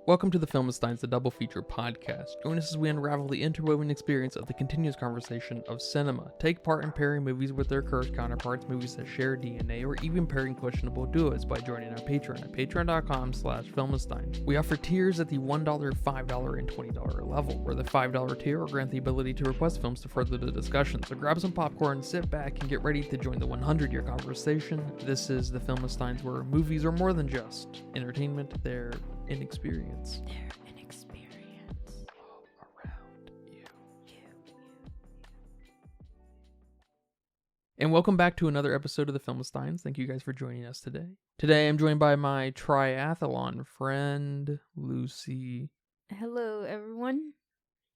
Welcome to the Filmistines, the double feature podcast. Join us as we unravel the interwoven experience of the continuous conversation of cinema. Take part in pairing movies with their cursed counterparts, movies that share DNA, or even pairing questionable duos by joining our Patreon at patreon.com/Filmistines. We offer tiers at the $1, $5, and $20 level, where the $5 tier will grant the ability to request films to further the discussion. So grab some popcorn, sit back, and get ready to join the 100-year conversation. This is the Filmistines, where movies are more than just entertainment, they're an experience. They're an experience. All around you. And welcome back to another episode of the Filmistines. Thank you guys for joining us today. Today I'm joined by my triathlon friend, Lucy. Hello, everyone.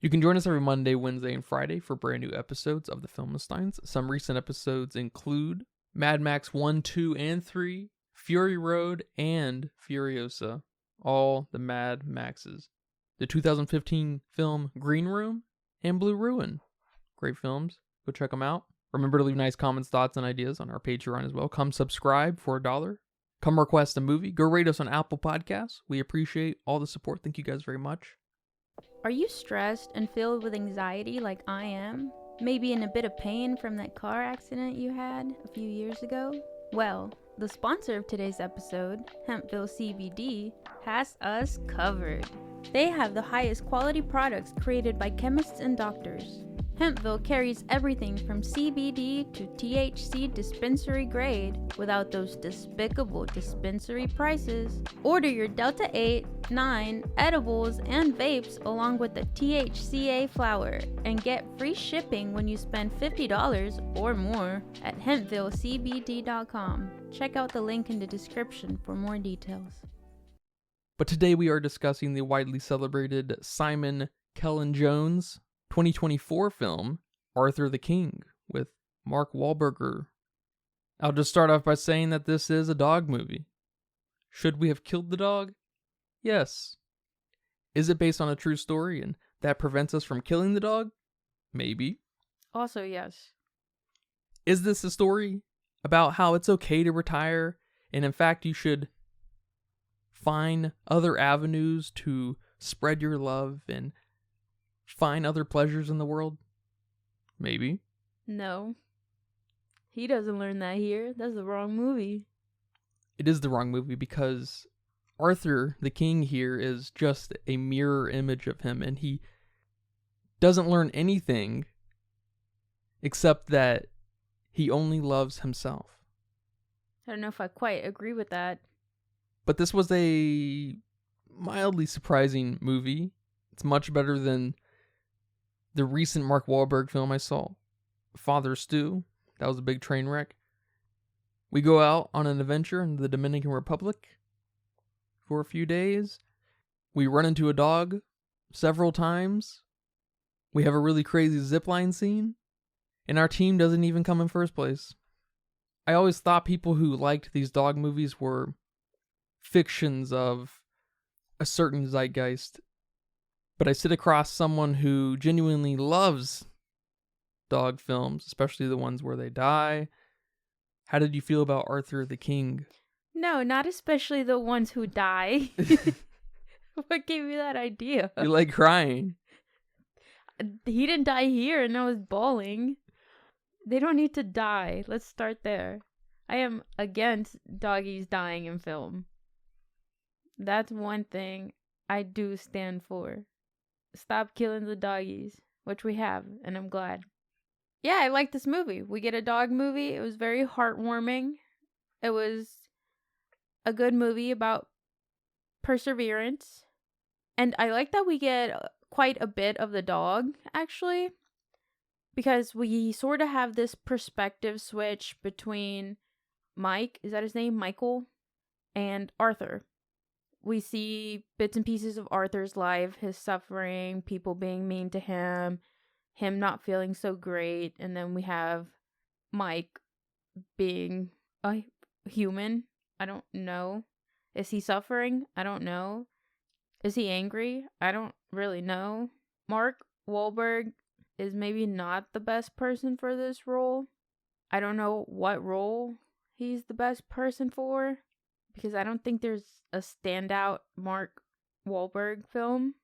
You can join us every Monday, Wednesday, and Friday for brand new episodes of the Filmistines. Some recent episodes include Mad Max 1, 2, and 3, Fury Road, and Furiosa. All the Mad Maxes. The 2015 film Green Room and Blue Ruin. Great films. Go check them out. Remember to leave nice comments, thoughts, and ideas on our Patreon as well. Come subscribe for $1. Come request a movie. Go rate us on Apple Podcasts. We appreciate all the support. Thank you guys very much. Are you stressed and filled with anxiety like I am? Maybe in a bit of pain from that car accident you had a few years ago? Well, the sponsor of today's episode, Hempville CBD, has us covered. They have the highest quality products created by chemists and doctors. Hempville carries everything from CBD to THC dispensary grade without those despicable dispensary prices. Order your Delta 8, 9 edibles and vapes along with the THCA flower and get free shipping when you spend $50 or more at HempvilleCBD.com. Check out the link in the description for more details. But today we are discussing the widely celebrated Simon Cellan Jones 2024 film, Arthur the King, with Mark Wahlberg. I'll just start off by saying that this is a dog movie. Should we have killed the dog? Yes. Is it based on a true story and that prevents us from killing the dog? Maybe. Also, yes. Is this a story about how it's okay to retire and in fact you should find other avenues to spread your love and find other pleasures in the world? Maybe. No. He doesn't learn that here. That's the wrong movie. It is the wrong movie because Arthur the King here is just a mirror image of him, and he doesn't learn anything except that he only loves himself. I don't know if I quite agree with that. But this was a mildly surprising movie. It's much better than the recent Mark Wahlberg film I saw, Father Stew. That was a big train wreck. We go out on an adventure in the Dominican Republic for a few days. We run into a dog several times. We have a really crazy zipline scene. And our team doesn't even come in first place. I always thought people who liked these dog movies were fictions of a certain zeitgeist. But I sit across someone who genuinely loves dog films, especially the ones where they die. How did you feel about Arthur the King? No, not especially the ones who die. What gave you that idea? You like crying. He didn't die here and I was bawling. They don't need to die. Let's start there. I am against doggies dying in film. That's one thing I do stand for. Stop killing the doggies, which we have, and I'm glad. Yeah, I like this movie. We get a dog movie. It was very heartwarming. It was a good movie about perseverance. And I like that we get quite a bit of the dog, actually. Because we sort of have this perspective switch between Mike, is that his name? Michael? And Arthur. We see bits and pieces of Arthur's life, his suffering, people being mean to him not feeling so great, and then we have Mike being a human. I don't know. Is he suffering? I don't know. Is he angry? I don't really know. Mark Wahlberg is maybe not the best person for this role. I don't know what role he's the best person for, because I don't think there's a standout Mark Wahlberg film.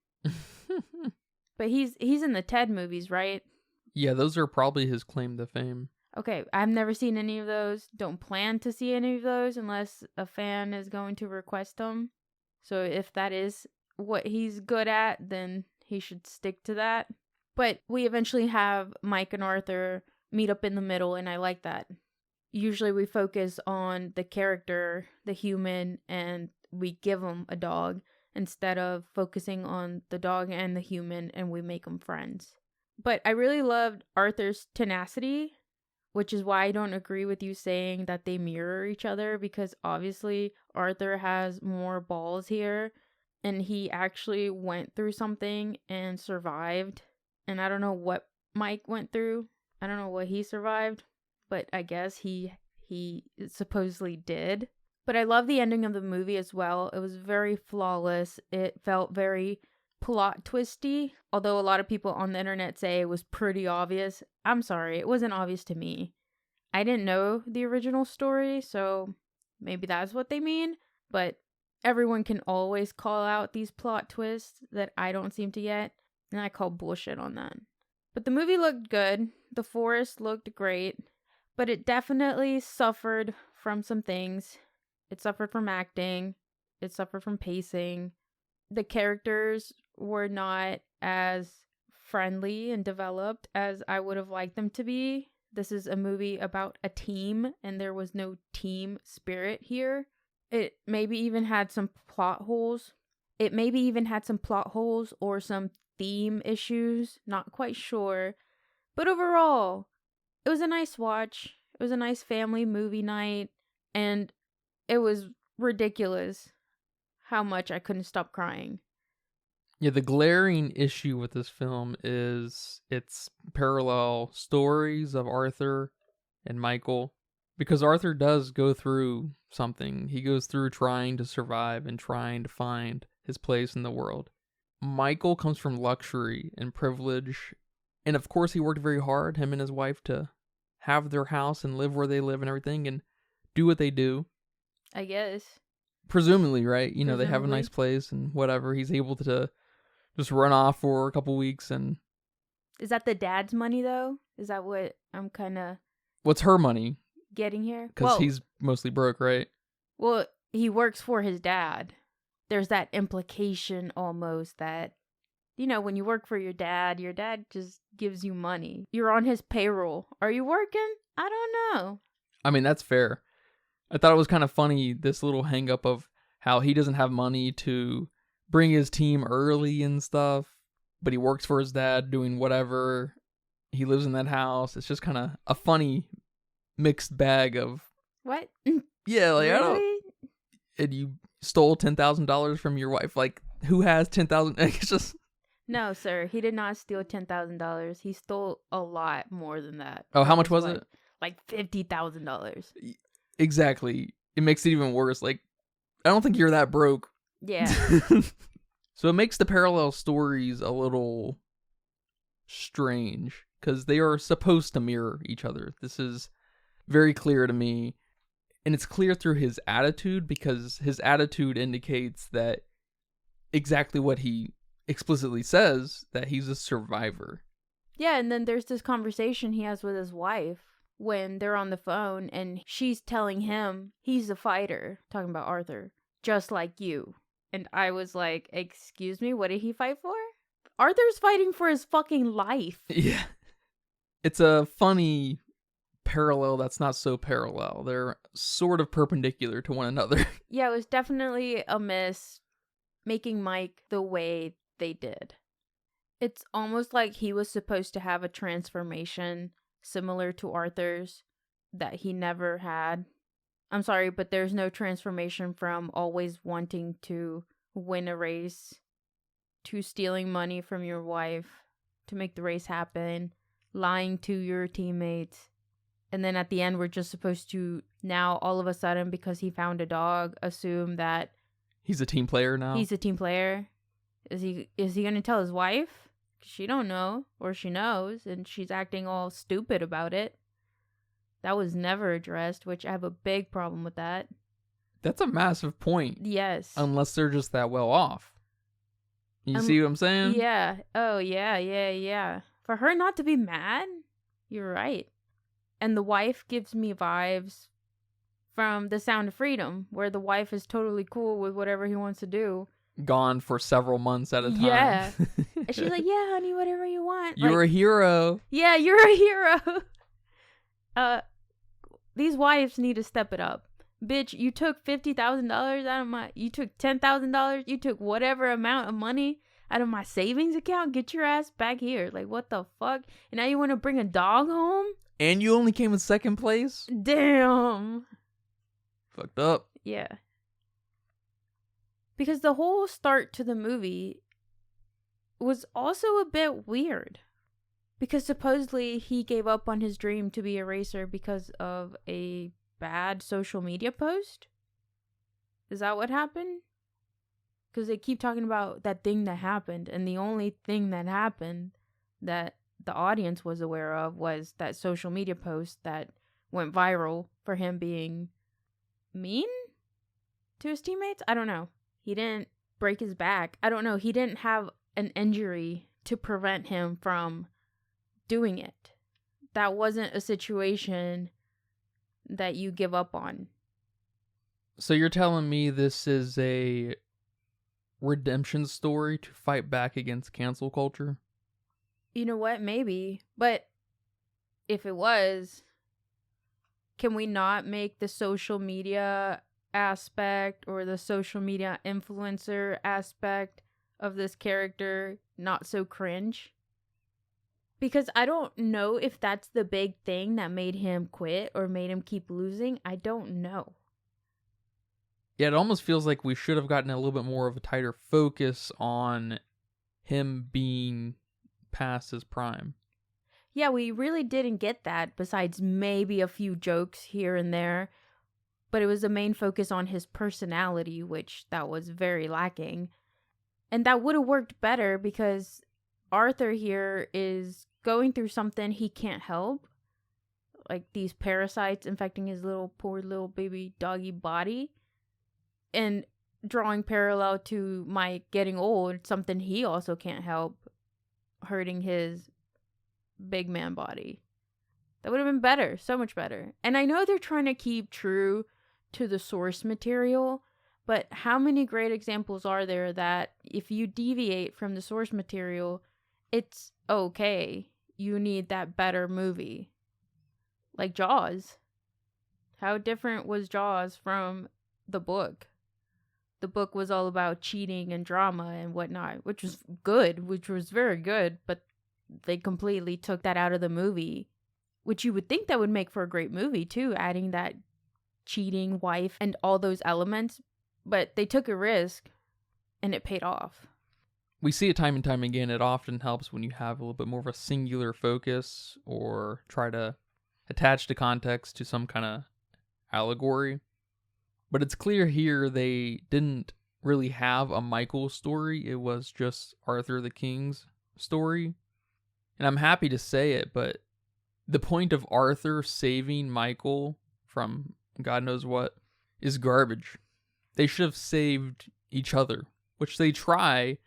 But he's in the Ted movies, right? Yeah, those are probably his claim to fame. Okay, I've never seen any of those. Don't plan to see any of those unless a fan is going to request them. So if that is what he's good at, then he should stick to that. But we eventually have Mike and Arthur meet up in the middle, and I like that. Usually we focus on the character, the human, and we give them a dog instead of focusing on the dog and the human, and we make them friends. But I really loved Arthur's tenacity, which is why I don't agree with you saying that they mirror each other, because obviously Arthur has more balls here, and he actually went through something and survived. And I don't know what Mike went through. I don't know what he survived, but I guess he supposedly did. But I love the ending of the movie as well. It was very flawless. It felt very plot twisty, although a lot of people on the internet say it was pretty obvious. I'm sorry, it wasn't obvious to me. I didn't know the original story, so maybe that's what they mean. But everyone can always call out these plot twists that I don't seem to get, and I call bullshit on that. But the movie looked good. The forest looked great, but it definitely suffered from some things. It suffered from acting. It suffered from pacing. The characters were not as friendly and developed as I would have liked them to be. This is a movie about a team, and there was no team spirit here. It maybe even had some plot holes. Or some theme issues. Not quite sure. But overall, it was a nice watch. It was a nice family movie night. And it was ridiculous how much I couldn't stop crying. Yeah, the glaring issue with this film is its parallel stories of Arthur and Michael. Because Arthur does go through something. He goes through trying to survive and trying to find his place in the world. Michael comes from luxury and privilege. And of course he worked very hard, him and his wife, to have their house and live where they live and everything and do what they do. I guess. Presumably, right? You know, they have a Presumably. nice place and whatever. He's able to just run off for a couple weeks. And Is that the dad's money, though? Is that what I'm kind of what's her money? getting here? Because he's mostly broke, right? Well, he works for his dad. There's that implication almost that, you know, when you work for your dad just gives you money. You're on his payroll. Are you working? I don't know. I mean, that's fair. I thought it was kind of funny, this little hang up of how he doesn't have money to bring his team early and stuff, but he works for his dad doing whatever. He lives in that house. It's just kind of a funny mixed bag of, What? yeah, like, I don't, Really? and you stole $10,000 from your wife. Like, who has 10,000? It's just, No, sir. He did not steal $10,000. He stole a lot more than that. oh, how From much his was wife. it? Like $50,000. Exactly. It makes it even worse. Like, I don't think you're that broke. Yeah. So it makes the parallel stories a little strange because they are supposed to mirror each other. This is very clear to me. And it's clear through his attitude, because his attitude indicates that exactly what he explicitly says, that he's a survivor. Yeah, and then there's this conversation he has with his wife when they're on the phone, and she's telling him he's a fighter, talking about Arthur, just like you. And I was like, excuse me, what did he fight for? Arthur's fighting for his fucking life. Yeah. It's a funny parallel that's not so parallel. They're sort of perpendicular to one another. Yeah, it was definitely a miss making Mike the way they did. It's almost like he was supposed to have a transformation similar to Arthur's that he never had. I'm sorry, but there's no transformation from always wanting to win a race to stealing money from your wife to make the race happen, lying to your teammates. And then at the end, we're just supposed to now, all of a sudden, because he found a dog, assume that He's a team player now. he's a team player. Is he going to tell his wife? She don't know, or she knows, and she's acting all stupid about it. That was never addressed, which I have a big problem with that. That's a massive point. Yes. Unless they're just that well off. You see what I'm saying? Yeah. Oh, yeah. For her not to be mad, you're right. And the wife gives me vibes from The Sound of Freedom, where the wife is totally cool with whatever he wants to do. Gone for several months at a time. Yeah. And she's like, yeah, honey, whatever you want. You're a hero. Yeah, you're a hero. These wives need to step it up. Bitch, you took $50,000 out of you took $10,000, you took whatever amount of money out of my savings account. Get your ass back here. Like, what the fuck? And now you want to bring a dog home? And you only came in second place? Damn. Fucked up. Yeah. Because the whole start to the movie was also a bit weird. Because supposedly he gave up on his dream to be a racer because of a bad social media post. Is that what happened? Because they keep talking about that thing that happened, and the only thing that happened that the audience was aware of was that social media post that went viral for him being mean to his teammates. I don't know. He didn't break his back. I don't know. He didn't have an injury to prevent him from doing it. That wasn't a situation that you give up on. So you're telling me this is a redemption story to fight back against cancel culture? You know what? Maybe. But if it was, can we not make the social media aspect or the social media influencer aspect of this character not so cringe? Because I don't know if that's the big thing that made him quit or made him keep losing. I don't know. Yeah, it almost feels like we should have gotten a little bit more of a tighter focus on him being past his prime. Yeah, we really didn't get that, besides maybe a few jokes here and there. But it was the main focus on his personality, which that was very lacking. And that would have worked better because Arthur here is going through something he can't help. Like these parasites infecting his poor little baby doggy body. And drawing parallel to Mike getting old, something he also can't help, hurting his big man body. That would have been better, so much better. And I know they're trying to keep true to the source material, but how many great examples are there that if you deviate from the source material, it's okay. You need that better movie. Like Jaws. How different was Jaws from the book? The book was all about cheating and drama and whatnot, which was good, which was very good, but they completely took that out of the movie, which you would think that would make for a great movie too, adding that cheating wife and all those elements, but they took a risk and it paid off. We see it time and time again. It often helps when you have a little bit more of a singular focus or try to attach the context to some kind of allegory. But it's clear here they didn't really have a Michael story. It was just Arthur the King's story. And I'm happy to say it, but the point of Arthur saving Michael from God knows what is garbage. They should have saved each other, which they try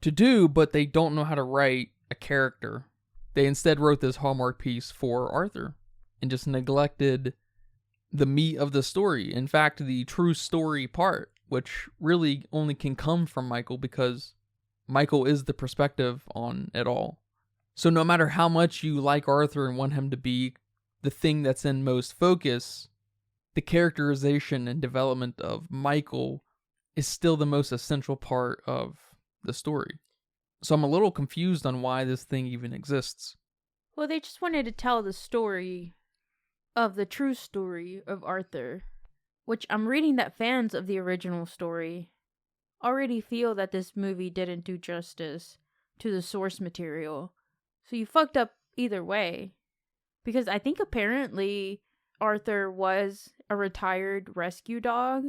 to do, but they don't know how to write a character. They instead wrote this Hallmark piece for Arthur and just neglected the meat of the story. In fact, the true story part, which really only can come from Michael because Michael is the perspective on it all. So no matter how much you like Arthur and want him to be the thing that's in most focus, the characterization and development of Michael is still the most essential part of the story. So I'm a little confused on why this thing even exists. Well, they just wanted to tell the story of the true story of Arthur, which I'm reading that fans of the original story already feel that this movie didn't do justice to the source material. So you fucked up either way. Because I think apparently Arthur was a retired rescue dog,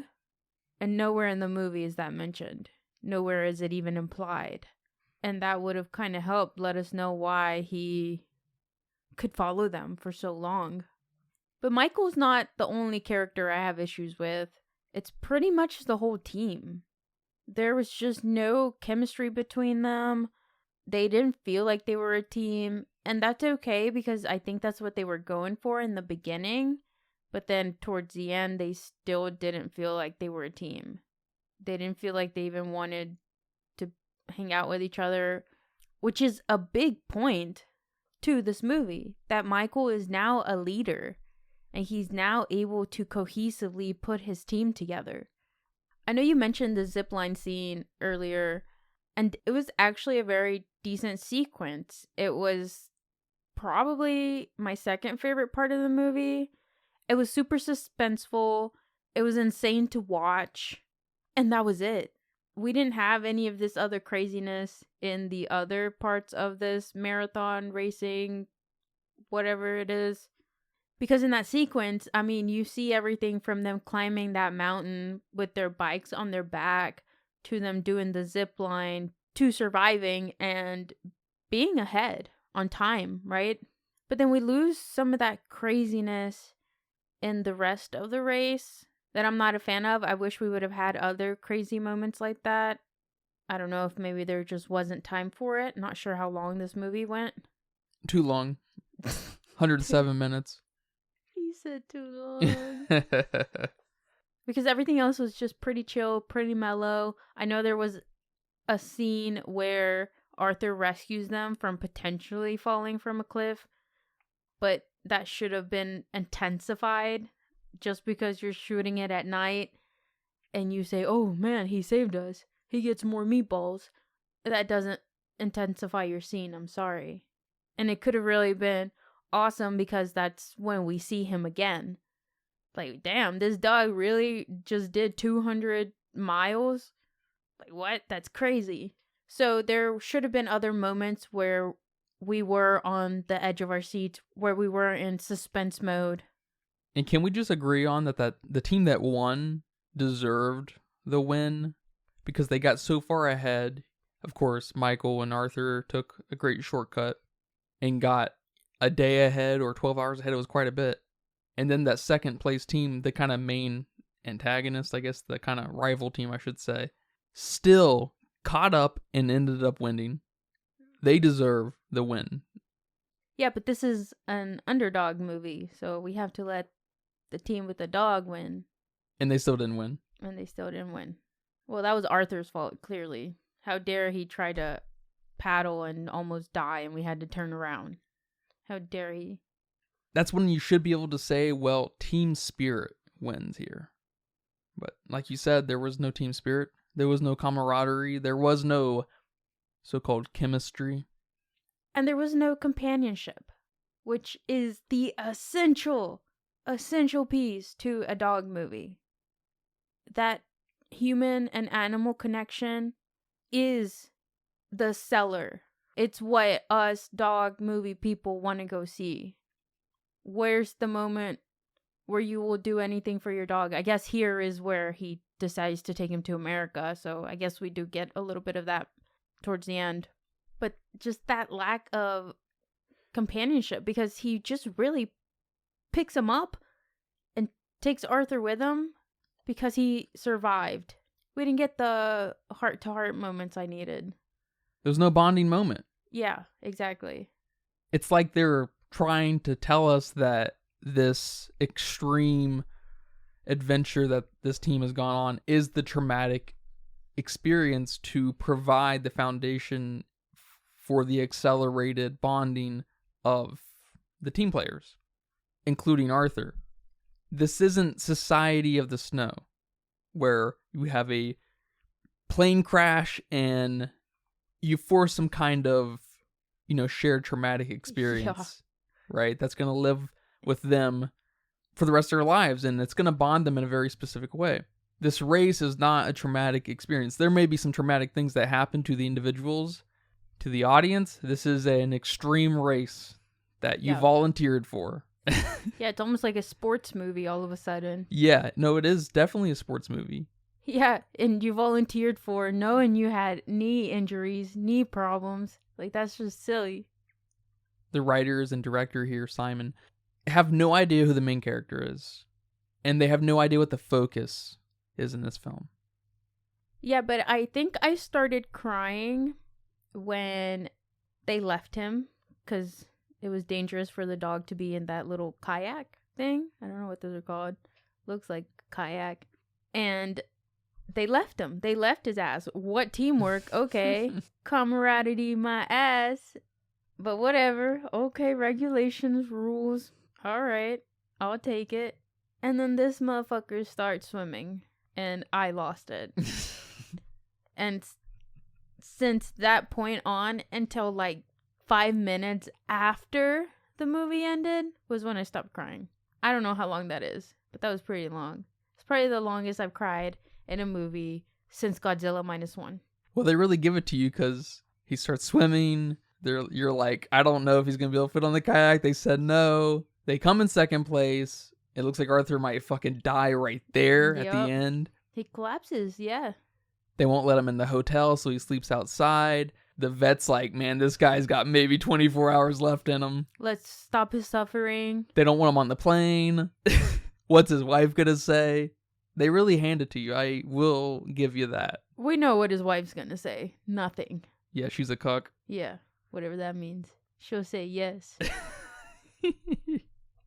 and nowhere in the movie is that mentioned. Nowhere is it even implied. And that would have kind of helped let us know why he could follow them for so long. But Michael's not the only character I have issues with. It's pretty much the whole team. There was just no chemistry between them. They didn't feel like they were a team. And that's okay because I think that's what they were going for in the beginning. But then towards the end, they still didn't feel like they were a team. They didn't feel like they even wanted to hang out with each other, which is a big point to this movie, that Michael is now a leader and he's now able to cohesively put his team together. I know you mentioned the zipline scene earlier, and it was actually a very decent sequence. It was probably my second favorite part of the movie. It was super suspenseful. It was insane to watch. And that was it. We didn't have any of this other craziness in the other parts of this marathon racing, whatever it is. Because in that sequence, I mean, you see everything from them climbing that mountain with their bikes on their back to them doing the zip line to surviving and being ahead on time, right? But then we lose some of that craziness in the rest of the race that I'm not a fan of. I wish we would have had other crazy moments like that. I don't know if maybe there just wasn't time for it. Not sure how long this movie went. Too long. 107 minutes. He said too long. Because everything else was just pretty chill, pretty mellow. I know there was a scene where Arthur rescues them from potentially falling from a cliff, but that should have been intensified. Just because you're shooting it at night and you say, oh man, he saved us, he gets more meatballs, that doesn't intensify your scene. I'm sorry. And it could have really been awesome because that's when we see him again. Like, damn, this dog really just did 200 miles? Like, what? That's crazy. So there should have been other moments where we were on the edge of our seats, where we were in suspense mode. And can we just agree on that the team that won deserved the win because they got so far ahead? Of course, Michael and Arthur took a great shortcut and got a day ahead or 12 hours ahead. It was quite a bit. And then that second place team, the kind of main antagonist, I guess, the kind of rival team, I should say, still caught up and ended up winning. They deserve the win. Yeah, but this is an underdog movie, so we have to let the team with the dog win. And they still didn't win. Well, that was Arthur's fault, clearly. How dare he try to paddle and almost die and we had to turn around. How dare he? That's when you should be able to say, well, team spirit wins here. But like you said, there was no team spirit. There was no camaraderie. There was no so-called chemistry. And there was no companionship, which is the essential piece to a dog movie. That human and animal connection is the seller. It's what us dog movie people want to go see. Where's the moment where you will do anything for your dog? I guess here is where he decides to take him to America, so I guess we do get a little bit of that towards the end. But just that lack of companionship, because he just really picks him up and takes Arthur with him because he survived. We didn't get the heart-to-heart moments I needed. There was no bonding moment. Yeah, exactly. It's like they're trying to tell us that this extreme adventure that this team has gone on is the traumatic experience to provide the foundation for the accelerated bonding of the team players, including Arthur. This isn't Society of the Snow, where you have a plane crash and you force some kind of, shared traumatic experience, right? That's going to live with them for the rest of their lives, and it's going to bond them in a very specific way. This race is not a traumatic experience. There may be some traumatic things that happen to the individuals. To the audience, this is an extreme race that you volunteered for. Yeah, it's almost like a sports movie all of a sudden. Yeah, no, it is definitely a sports movie. Yeah, and you volunteered for knowing you had knee injuries, knee problems. Like, that's just silly. The writers and director here, Simon, have no idea who the main character is. And they have no idea what the focus is in this film. Yeah, but I think I started crying when they left him because it was dangerous for the dog to be in that little kayak thing. I don't know what those are called. Looks like kayak. And they left him. They left his ass. What teamwork? Okay. Camaraderie, my ass. But whatever. Okay, regulations, rules. All right. I'll take it. And then this motherfucker starts swimming. And I lost it. And since that point on until like 5 minutes after the movie ended was when I stopped crying. I don't know how long that is, but that was pretty long. It's probably the longest I've cried in a movie since Godzilla -1. Well, they really give it to you because he starts swimming. You're like, I don't know if he's going to be able to fit on the kayak. They said no. They come in second place. It looks like Arthur might fucking die right there at the end. He collapses, yeah. They won't let him in the hotel, so he sleeps outside. The vet's like, man, this guy's got maybe 24 hours left in him. Let's stop his suffering. They don't want him on the plane. What's his wife gonna say? They really hand it to you. I will give you that. We know what his wife's gonna say. Nothing. Yeah, she's a cuck. Yeah, whatever that means. She'll say yes.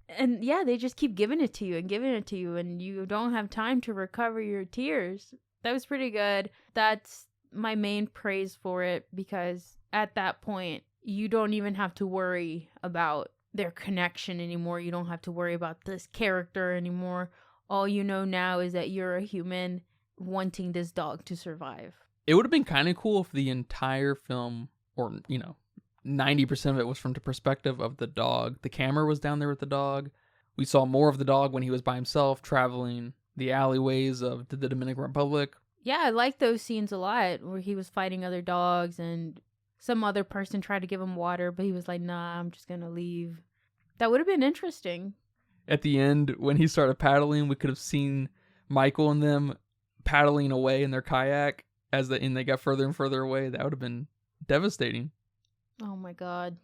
And yeah, they just keep giving it to you, and you don't have time to recover your tears. That was pretty good. That's my main praise for it, because at that point, you don't even have to worry about their connection anymore. You don't have to worry about this character anymore. All you know now is that you're a human wanting this dog to survive. It would have been kind of cool if the entire film, or, 90% of it was from the perspective of the dog. The camera was down there with the dog. We saw more of the dog when he was by himself traveling the alleyways of the Dominican Republic. Yeah, I like those scenes a lot where he was fighting other dogs and some other person tried to give him water, but he was like, nah, I'm just going to leave. That would have been interesting. At the end, when he started paddling, we could have seen Michael and them paddling away in their kayak and they got further and further away. That would have been devastating. Oh my God.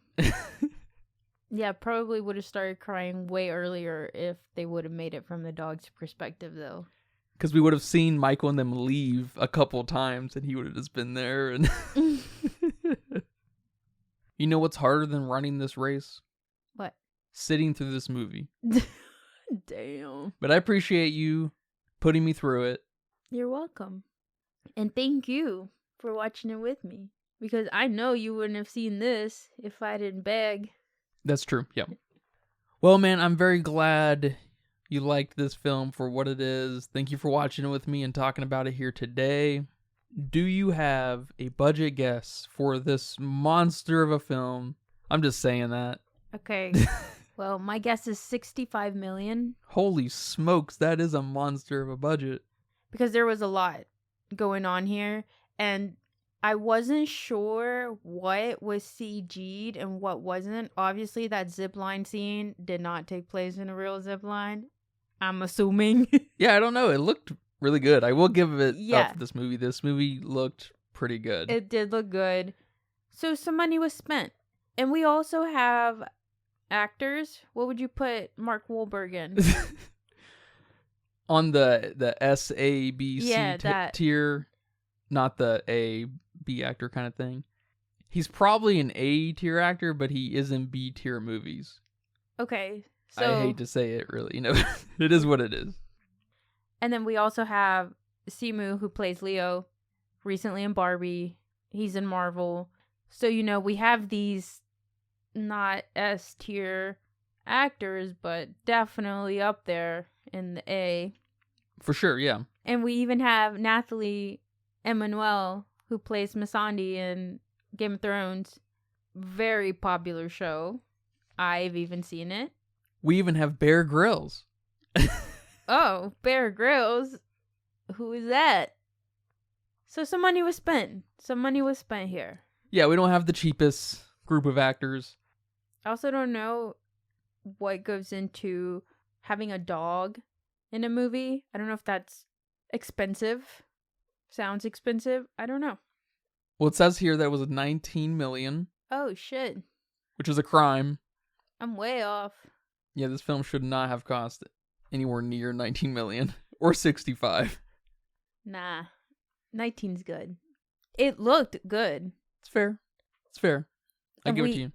Yeah, probably would have started crying way earlier if they would have made it from the dog's perspective, though. Because we would have seen Michael and them leave a couple times, and he would have just been there. And you know what's harder than running this race? What? Sitting through this movie. Damn. But I appreciate you putting me through it. You're welcome. And thank you for watching it with me. Because I know you wouldn't have seen this if I didn't beg. That's true, yeah. Well, man, I'm very glad you liked this film for what it is. Thank you for watching it with me and talking about it here today. Do you have a budget guess for this monster of a film? I'm just saying that. Okay. Well, my guess is 65 million. Holy smokes, that is a monster of a budget. Because there was a lot going on here, and I wasn't sure what was CG'd and what wasn't. Obviously, that zipline scene did not take place in a real zipline, I'm assuming. Yeah, I don't know. It looked really good. I will give it Yeah. up for this movie. This movie looked pretty good. It did look good. So some money was spent. And we also have actors. What would you put Mark Wahlberg in? On the S, A, B, C Yeah, that. tier, not the A, B actor kind of thing. He's probably an A tier actor, but he is in B tier movies. Okay. So, I hate to say it, really. It is what it is. and then we also have Simu, who plays Leo, recently in Barbie. He's in Marvel. So, we have these not S tier actors, but definitely up there in the A. For sure, yeah. And we even have Nathalie Emmanuel, who plays Missandei in Game of Thrones. Very popular show. I've even seen it. We even have Bear Grylls. Oh, Bear Grylls. Who is that? So some money was spent. Some money was spent here. Yeah, we don't have the cheapest group of actors. I also don't know what goes into having a dog in a movie. I don't know if that's expensive. Sounds expensive. I don't know. Well, it says here that it was 19 million, Oh, shit. which is a crime. I'm way off. Yeah, this film should not have cost anywhere near 19 million or 65. Nah. 19's good. It looked good. It's fair. It's fair. I give it to you.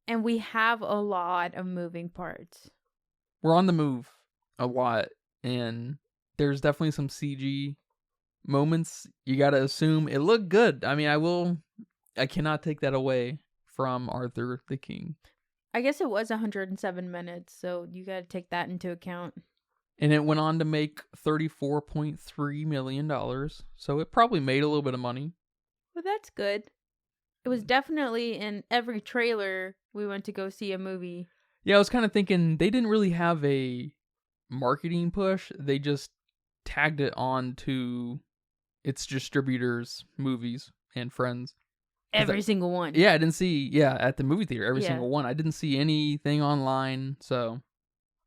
And we have a lot of moving parts. We're on the move a lot, and there's definitely some CG moments. You gotta assume it looked good. I mean, I cannot take that away from Arthur the King. I guess it was 107 minutes, so you gotta take that into account. And it went on to make $34.3 million, so it probably made a little bit of money. Well, that's good. It was definitely in every trailer we went to go see a movie. Yeah, I was kind of thinking they didn't really have a marketing push. They just tagged it on to its distributors' movies and friends. Every single one. Yeah, I didn't see, at the movie theater, every single one. I didn't see anything online, so...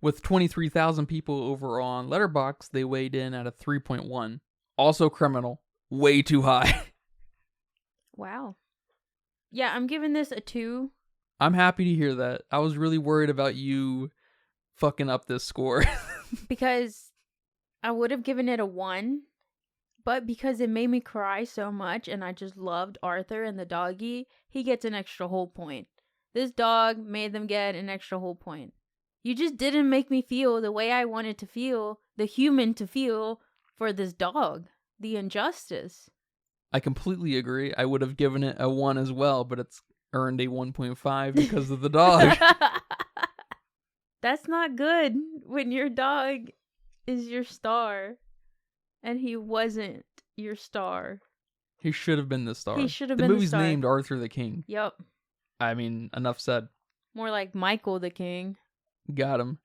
With 23,000 people over on Letterboxd, they weighed in at a 3.1. Also criminal. Way too high. Wow. Yeah, I'm giving this a 2. I'm happy to hear that. I was really worried about you fucking up this score. Because I would have given it a 1, but because it made me cry so much and I just loved Arthur and the doggy, he gets an extra whole point. This dog made them get an extra whole point. You just didn't make me feel the way I wanted to feel, the human to feel for this dog. The injustice. I completely agree. I would have given it a 1 as well, but it's earned a 1.5 because of the dog. That's not good when your dog is your star and he wasn't your star. He should have been the star. He should have been the the movie's star. named Arthur the King. Yep. I mean, enough said. More like Michael the King. Got him.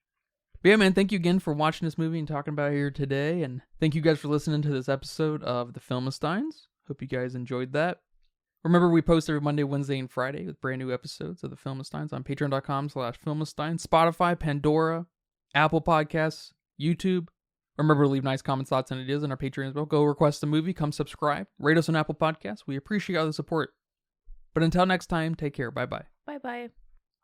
But yeah, man, thank you again for watching this movie and talking about it here today. And thank you guys for listening to this episode of The Filmistines. Hope you guys enjoyed that. Remember, we post every Monday, Wednesday, and Friday with brand new episodes of The Filmistines on patreon.com/Filmistines, Spotify, Pandora, Apple Podcasts, YouTube. Remember to leave nice comments, thoughts, and ideas on our Patreon as well. Go request a movie, come subscribe, rate us on Apple Podcasts. We appreciate all the support. But until next time, take care. Bye-bye. Bye-bye.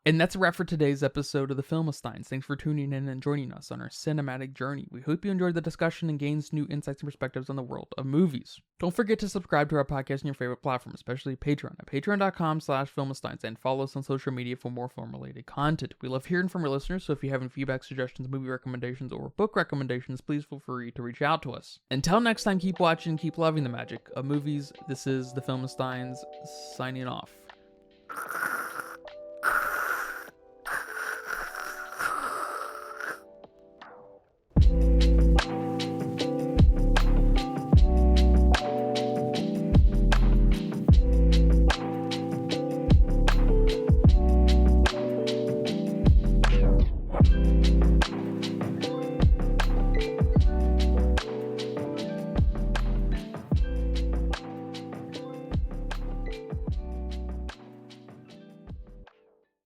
And that's a wrap for today's episode of The Filmistines. Thanks for tuning in and joining us on our cinematic journey. We hope you enjoyed the discussion and gained new insights and perspectives on the world of movies. Don't forget to subscribe to our podcast on your favorite platform, especially Patreon at patreon.com/Filmistines, and follow us on social media for more film-related content. We love hearing from our listeners, so if you have any feedback, suggestions, movie recommendations, or book recommendations, please feel free to reach out to us. Until next time, keep watching, keep loving the magic of movies. This is The Filmistines, signing off.